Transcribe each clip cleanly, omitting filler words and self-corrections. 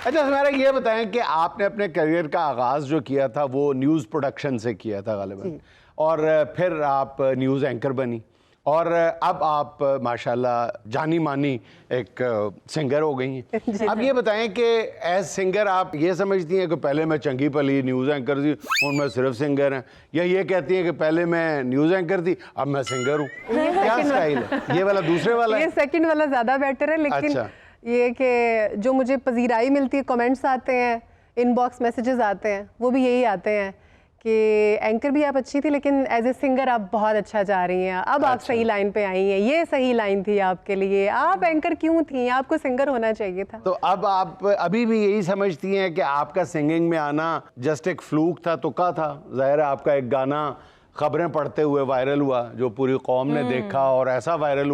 अच्छा हमारा ये बताएं कि आपने अपने करियर का आगाज़ जो किया था वो न्यूज़ प्रोडक्शन से किया था गालिबन, और फिर आप न्यूज़ एंकर बनी, और अब आप माशाल्लाह जानी मानी एक सिंगर हो गई हैं। अब ये बताएं कि एज सिंगर आप ये समझती हैं कि पहले मैं चंगी भली न्यूज़ एंकर थी और मैं सिर्फ सिंगर हैं, या ये कहती हैं कि पहले मैं न्यूज़ एंकर थी अब मैं सिंगर हूँ? क्या स्टाइल है ये वाला, दूसरे वाला है? ये सेकंड वाला ज़्यादा बेटर है, लेकिन अच्छा। ये कि जो मुझे पजीराई मिलती है, कमेंट्स आते हैं, इनबॉक्स मैसेजेस आते हैं, वो भी यही आते हैं कि एंकर भी आप अच्छी थी लेकिन एज ए सिंगर आप बहुत अच्छा जा रही हैं, अब आप सही लाइन पे आई हैं, ये सही लाइन थी आपके लिए, आप एंकर क्यों थी, आपको सिंगर होना चाहिए था। तो अब आप अभी भी यही समझती हैं कि आपका सिंगिंग में आना जस्ट एक फ्लूक था, तुक्का था? जाहिर है आपका एक गाना खबरें पढ़ते हुए वायरल हुआ, जो पूरी कौम ने देखा, और ऐसा वायरल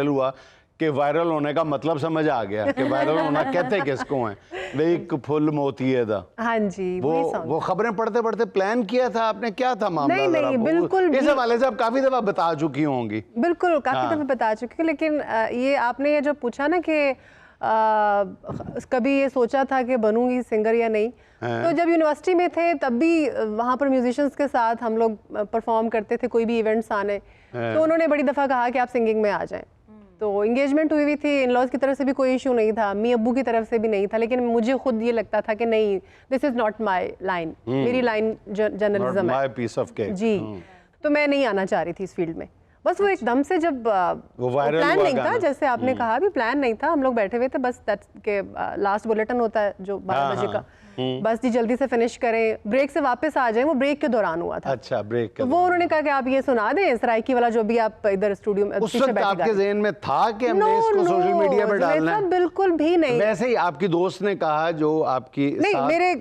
हुआ कि वायरल होने का मतलब समझ आ गया कि वायरल होना कहते किसको हैं, वे एक फुल मोतिये दा। हाँ जी, वो खबरें पढ़ते पढ़ते प्लान किया था आपने, क्या था मामला? नहीं, बिल्कुल इस हवाले से आप काफी दफा बता चुकी होंगी। बिल्कुल, काफी दफा बता चुकी हूँ, लेकिन ये आपने ये जो पूछा ना कि कभी ये सोचा था कि बनूंगी सिंगर या नहीं, तो जब यूनिवर्सिटी में थे तब भी वहाँ पर म्यूजिशियंस के साथ हम लोग परफॉर्म करते थे, कोई भी इवेंट्स आने, तो उन्होंने बड़ी दफ़ा कहा कि आप सिंगिंग में आ जाएं। तो एंगेजमेंट हुई थी, इन लॉज की तरफ से भी कोई इशू नहीं था, अम्मी अब्बू की तरफ से भी नहीं था, लेकिन मुझे खुद ये लगता था कि नहीं, this is not my line, मेरी लाइन जर्नलिज्म है जी। तो मैं नहीं आना चाह रही थी इस फील्ड में। बस वो एकदम से जब वो प्लान नहीं था, जैसे आपने कहा भी प्लान नहीं था, हम लोग बैठे हुए थे बस के लास्ट बुलेटिन होता है जो 12 बजे का, बस जी जल्दी से फिनिश करें, ब्रेक से वापस आ जाएं, वो ब्रेक के दौरान हुआ था। अच्छा, ब्रेक के तो वो उन्होंने कहा कि आप ये सुना दें सराइकी वाला जो भी आप इधर स्टूडियो में उस वक्त आपके ज़हन में था कि हमने इसको सोशल मीडिया पे डालना है? बिल्कुल भी नहीं। वैसे ही आपकी दोस्त ने कहा, जो आपकी नहीं, मेरे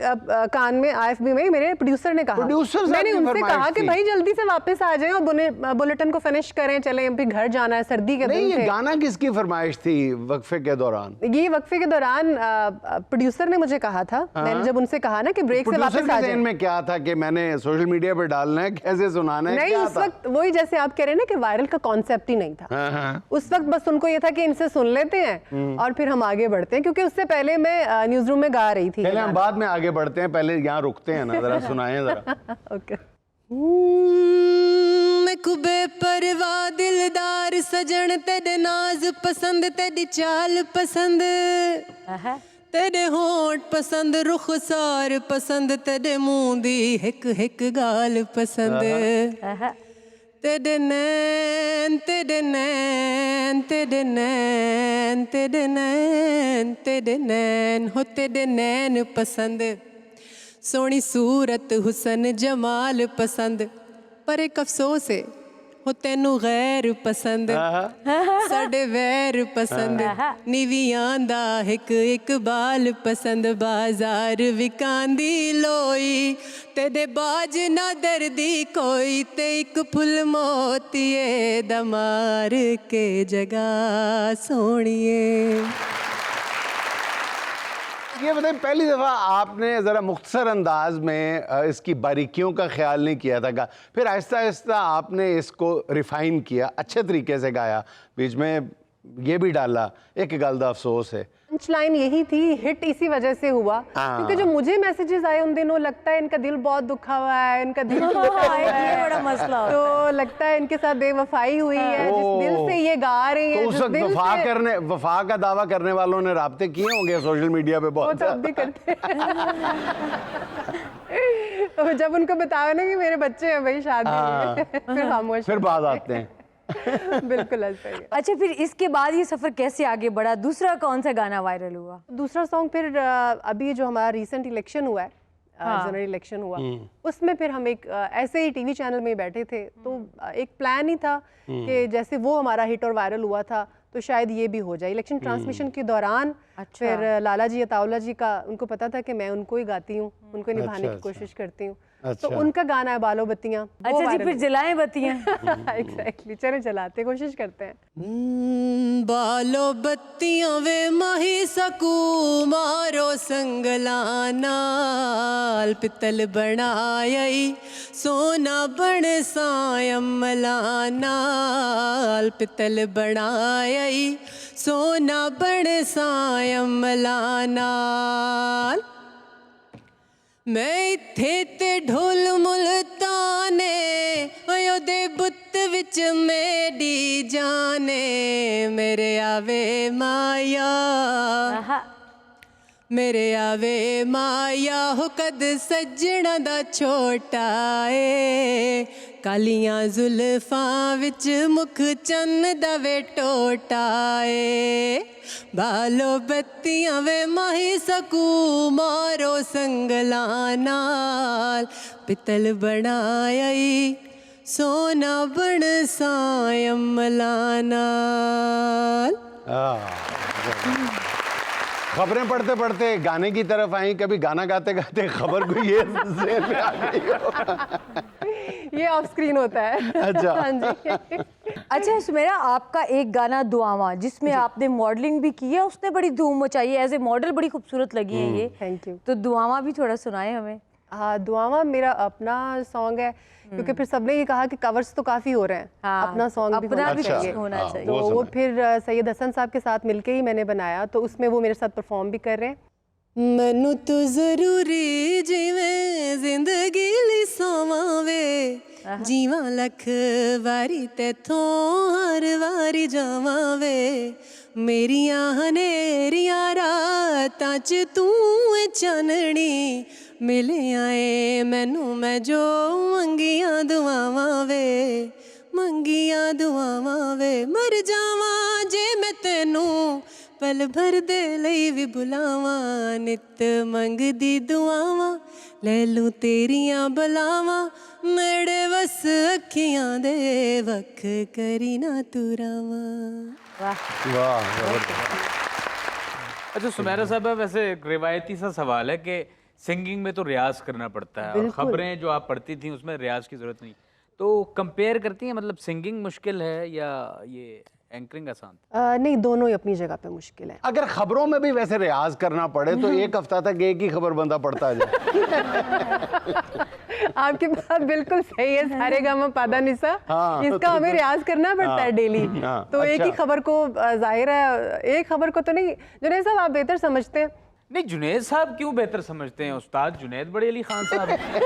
कान में IFB में मेरे प्रोड्यूसर ने कहा, मैंने उनसे कहा कि भाई जल्दी से वापस आ जाएं और बुलेटिन को फिनिश करें, चलें, अभी घर जाना है, सर्दी के दिन थे। ये गाना किसकी फरमाइश थी वक्फे के दौरान? ये वक्फे के दौरान प्रोड्यूसर ने मुझे कहा था, मैंने जब उनसे कहा ना कि ब्रेक से वापस आ जाए। में क्या था कि मैंने सोशल मीडिया पे डालना है, कैसे सुनाना है? नहीं, उस वक्त वही जैसे आप कह रहे हैं ना कि वायरल का कॉन्सेप्ट ही नहीं था। उस वक्त बस उनको ये था कि इनसे सुन लेते हैं और फिर हम आगे बढ़ते हैं, क्योंकि उससे पहले मैं न्यूज रूम में गा रही थी। पहले हम बाद में आगे बढ़ते हैं, पहले यहाँ रुकते हैं ना, जरा सुनाएं जरा। ओके। कुबे परवाह दिलदार सजन, तेरे नाज पसंद, तेरी चाल पसंद, तेरे होंठ पसंद, रुखसार पसंद, तेरे मुंह दी हिक हिक गाल पसंद, तेरे नैन तेरे नैन तेरे नैन तेरे नैन तेरे नैन हो, तेरे नैन पसंद, सोहनी सूरत हुसन जमाल पसंद, पर एक अफसोस है हो तेनू गैर पसंद, साडे वैर पसंद, निवियां दा हिक एक बाल पसंद, बाजार विकांदी लोई, तेरे बाज ना दर्दी कोई, ते एक फुल मोतिये दमार के जगा सोनिए। ये बताइए, पहली दफ़ा आपने ज़रा मुख्तसर अंदाज में इसकी बारीकियों का ख्याल नहीं किया था, फिर आहिस्ता आहिस्ता आपने इसको रिफ़ाइन किया, अच्छे तरीके से गाया, बीच में ये भी डाला, एक गल दा अफसोस है। पंच लाइन यही थी, हिट इसी वजह से हुआ क्योंकि जो मुझे मैसेजेस आए उन दिनों, लगता है इनका दिल बहुत दुखा हुआ है, इनका दिल ये बड़ा मसला होता है। तो लगता है इनके साथ बेवफाई हुई है, जिस दिल से ये गा रही है, तो उस वक्त वफा का दावा करने वालों ने राब्ते किए होंगे सोशल मीडिया पे बहुत। वो तो अब भी करते तो जब उनको बताओ ना कि मेरे बच्चे हैं भाई, शादी फिर खामोश, फिर बात आते हैं। बिल्कुल ऐसा ही। अच्छा, फिर इसके बाद ये सफर कैसे आगे बढ़ा? दूसरा कौन सा गाना वायरल हुआ? दूसरा सॉन्ग फिर अभी जो हमारा रिसेंट इलेक्शन हुआ है, जनरल इलेक्शन हुआ, उसमें फिर हम एक ऐसे ही टीवी चैनल में बैठे थे, तो एक प्लान ही था कि जैसे वो हमारा हिट और वायरल हुआ था तो शायद ये भी हो जाए। इलेक्शन ट्रांसमिशन के दौरान फिर लाला जी अताउल्ला जी का, उनको पता था कि मैं उनको ही गाती हूँ, उनको निभाने की कोशिश करती हूँ, तो उनका गाना है बालो बत्तियां। अच्छा जी, फिर जलाएं बत्तियां। एग्जैक्टली, चलो जलाते, कोशिश करते हैं। बालो बत्तियां वे माही सकू मारो संगलाना, पितल बनाई सोना बण सायम मलाना, पितल बनाई सोना बन सायमला नाल मैं इत्थे ते ढोल मुल्ताने ओदे बुत्त विच मेरी जाने मेरे आवे माया मेरे आवे माया हो कद सज्जणा दा छोटा ए कालियां जुल्फां विच मुख चन्न दा वे टोटा ए बालो बत्तियां वे माही सकू मारो संगला नाल पितल बनाया सोना बन सायमला नाल। खबरें पढ़ते पढ़ते गाने की तरफ आई, कभी गाना गाते गाते खबर को ये ज़हन में आ गई हो? ये ऑफ स्क्रीन होता है। अच्छा। हाँ जी। अच्छा सुमेरा, आपका एक गाना दुआवा जिसमें आपने मॉडलिंग भी की है, उसने बड़ी धूम मचाई है, एज ए मॉडल बड़ी खूबसूरत लगी है ये। Thank you. तो दुआवा भी थोड़ा सुनाए हमें। हाँ, दुआवा मेरा अपना सॉन्ग है, क्योंकि फिर सबने ये कहा कि कवर्स तो काफी हो रहे हैं, हाँ, अपना सॉन्ग भी अपना भी अच्छा, होना हाँ, चाहिए। तो वो फिर सैयद हसन साहब के साथ मिलके ही मैंने बनाया, तो उसमें वो मेरे साथ परफॉर्म भी कर रहे हैं। मैनू तो जरूरी जिवें जिंदगी ली सोवावे जीवा लख वारी तेथों हर वारी जावावे मेरियां हनेरियां रातां च तू चाननी मिले आए मैनू मैं जो मंगियां दुआवां वे मंगियां दुआवां वे मर जावां जे मैं तेनू पल भर दे लई भी बुलावां नित मंगदी दुआवां ले लूं तेरियां बलावां मेरे बस अखियां दे वख करी ना तुरावां। वाह। वाह, जबरदस्त। अच्छा सुमेरा साहब, वैसे एक रिवायती सा सवाल है कि सिंगिंग में तो रियाज करना पड़ता है और खबरें जो आप पढ़ती थी उसमें रियाज की जरूरत नहीं, तो कंपेयर करती हैं मतलब सिंगिंग मुश्किल है या ये एंकरिंग आसान? नहीं, दोनों ही अपनी जगह पे मुश्किल है। अगर खबरों में भी वैसे रियाज करना पड़े तो एक हफ्ता तक एक ही खबर बंदा पढ़ता जाए। आपकी बात बिल्कुल सही है, सारे गामा पादा निसा, हाँ, इसका हमें रियाज करना पड़ता है डेली। हाँ, तो एक ही अच्छा। खबर को जाहिर है, एक खबर को तो नहीं। जुनैद साहब आप बेहतर समझते हैं। नहीं, जुनैद साहब क्यों बेहतर समझते हैं? उस्ताद जुनैद बड़े अली खान साहब हैं।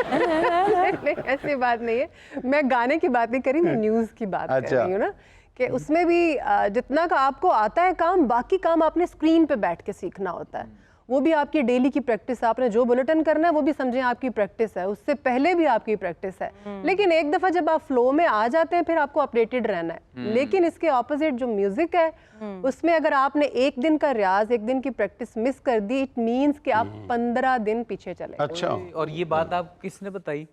नहीं, ऐसी बात नहीं है, मैं गाने की बात नहीं करी, मैं न्यूज़ की बात कर रही हूँ ना, कि उसमें भी जितना का आपको आता है काम, बाकी काम आपने स्क्रीन पे बैठ के सीखना होता है। वो भी आपकी डेली की प्रैक्टिस, आपने जो बुलेटिन करना है वो भी समझें आपकी प्रैक्टिस है, उससे पहले भी आपकी प्रैक्टिस है। लेकिन एक दफ़ा जब आप फ्लो में आ जाते हैं फिर आपको अपडेटेड रहना है। लेकिन इसके ऑपोजिट जो म्यूजिक है उसमें अगर आपने एक दिन का रियाज, एक दिन की प्रैक्टिस मिस कर दी, इट मीन्स कि आप 15 दिन पीछे चले। अच्छा। और ये बात आप किसने बताई?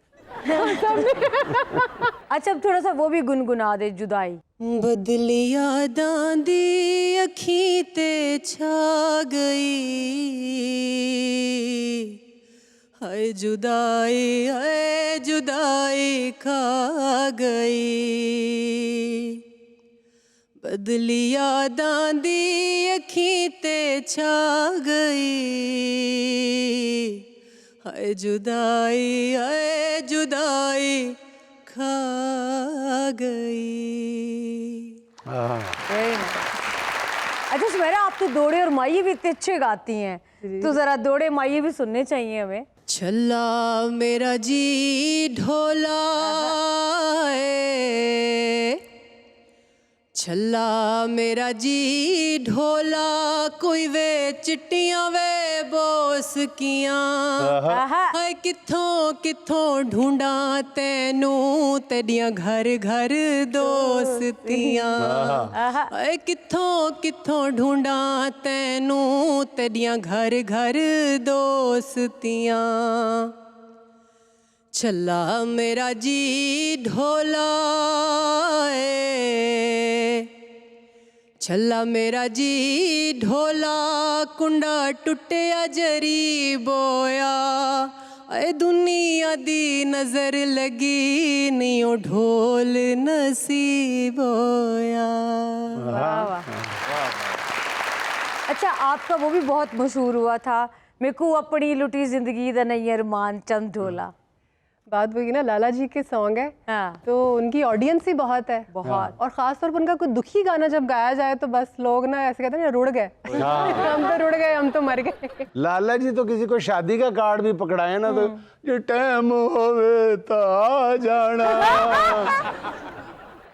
अच्छा अब थोड़ा सा वो भी गुनगुना दे, जुदाई। बदली यादां दी अखीं ते छा गई हाय जुदाई खा गई बदली यादां दी अखीं ते छा गई हाय जुदाई खा गई। अच्छा सुमेरा, आप तो दौड़े और माई भी इतने अच्छे गाती हैं, तो जरा दौड़े माई भी सुनने चाहिए हमें। छल्ला मेरा जी ढोला छल्ला मेरा जी ढोला कोई वे चिट्टियां वे बोस कियां हाय किथों किथों ढूंढा तेनू तेरियां घर घर दोस्तियां हाय किथों किथों ढूंढा तेनू तेरियां घर घर दोस्तियां। छल्ला मेरा जी ढोला छल्ला मेरा जी ढोला कुंडा टुटिया जरी बोया ऐ दुनिया दी नजर लगी नहीं ओ ढोल नसीब होया। अच्छा आपका वो भी बहुत मशहूर हुआ था, मेरे को अपनी लुटी जिंदगी दा नहीं अरमान चंद ढोला। बात वही ना, लाला जी के सॉन्ग है हाँ। तो उनकी ऑडियंस ही बहुत है, बहुत। और खास तौर पर उनका कोई दुखी गाना जब गाया जाए तो बस लोग ना ऐसे कहते हैं ना, रुड़ गए हम तो रुड़ गए, हम तो मर गए। लाला जी तो किसी को शादी का कार्ड भी पकड़ाए ना तो ये टाइम होवे ता जाना।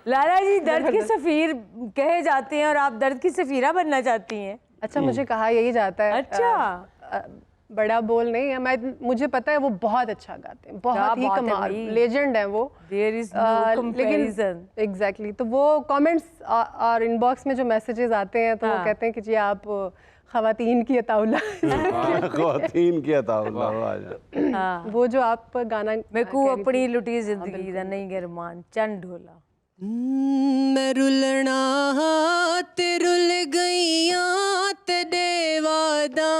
लाला जी दर्द के सफीर कहे जाते हैं और आप दर्द की सफीरा बनना चाहती हैं। अच्छा, मुझे कहा यही जाता है। अच्छा। बड़ा बोल नहीं है, मुझे पता है वो बहुत अच्छा गाते हैं, बहुत ही बात है कमाल, भाई। लेजेंड है वो। There is no comparison. Exactly तो वो कमेंट्स और इनबॉक्स में जो मैसेजेस आते हैं तो वो कहते हैं कि जी आप खवातीन की अताउल्ला ख़वातीन की अताउल्ला। हाँ। वो जो आप गाना मैं को अपनी लुटी जिंदगी दा नहीं गरमान चंद ढोला। मैं रुलना ते रुल गईयां ते देवादा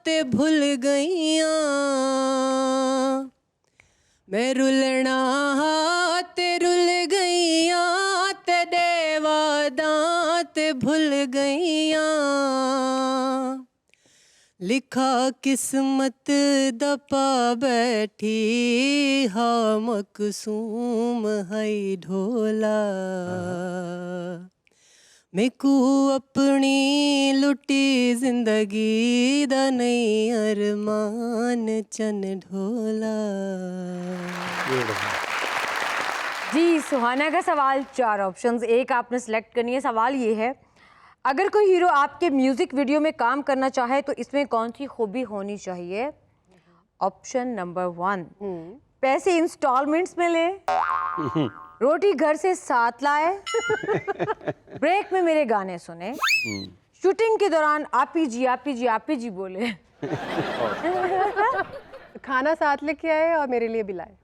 ते भुल गईयां, मैं रुलना ते रुल गईयां ते देवादा ते भुल गईयां, लिखा किस्मत दपा बैठी हा मकसूम है ढोला, मैकू अपनी लुटी जिंदगी दा नहीं अरमान चन ढोला। जी सुहाना का सवाल 4 ऑप्शंस, एक आपने सेलेक्ट करनी है। सवाल ये है, अगर कोई हीरो आपके म्यूजिक वीडियो में काम करना चाहे तो इसमें कौन सी खूबी होनी चाहिए? ऑप्शन नंबर 1, पैसे इंस्टॉलमेंट्स में ले, रोटी घर से साथ लाए, ब्रेक में मेरे गाने सुने, शूटिंग के दौरान आपी जी बोले। खाना साथ लेके आए और मेरे लिए भी लाए।